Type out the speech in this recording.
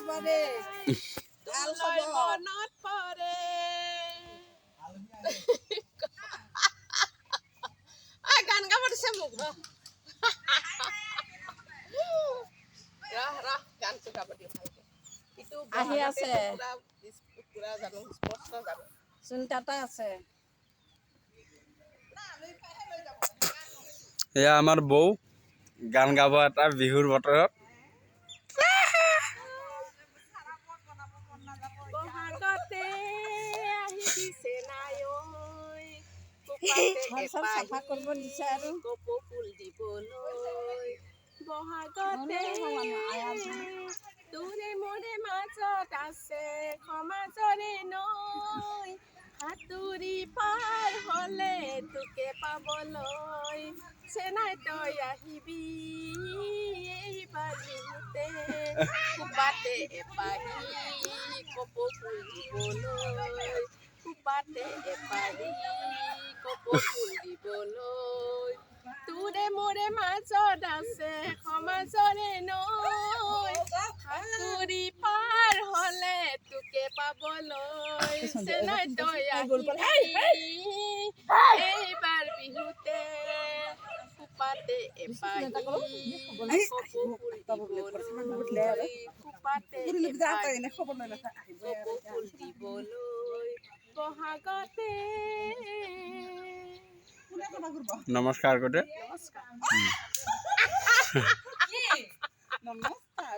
একেবাৰে ভাল খবৰ মনত পৰে গান গাব দিছে মোক গানটো গাব দিওঁ ভালকে আহি আছে পুৰা জানো স্পষ্ট জানো চিন্তাটা আছে এয়া আমাৰ বৌ গান গাব এটা বিহুৰ বতৰত বহাগতে আহিছে নাই ঐ চাফা কৰিব দিছে আৰু কপৌ ফুল দিবলৈ বহাগতে তোৰে মোৰে মাজত আছে সমাজৰে নৈ সাঁতুৰি পাৰ হ'লে তোকে পাবলৈ চেনাই তই আহিবি এইবাৰ বিহুতে খোপাতে এপাহি কপৌ ফুল দিবলৈ খোপাতে এপাহি কপৌ ফুল দিবলৈ তোৰে মোৰে মাজত আছে সমাজৰে নৈ সাঁতুৰি পাৰ হ'লে তোকে পাবলৈ চেনাই তই আহিবি এইবাৰ বিহুতে খোপাতে এপাহি কপৌ ফুল দিবলৈ খোপাতে এপাহি কপৌ ফুল দিবলৈ বহাগতে নমস্কাৰ গোটে নমস্কাৰ নমস্কাৰ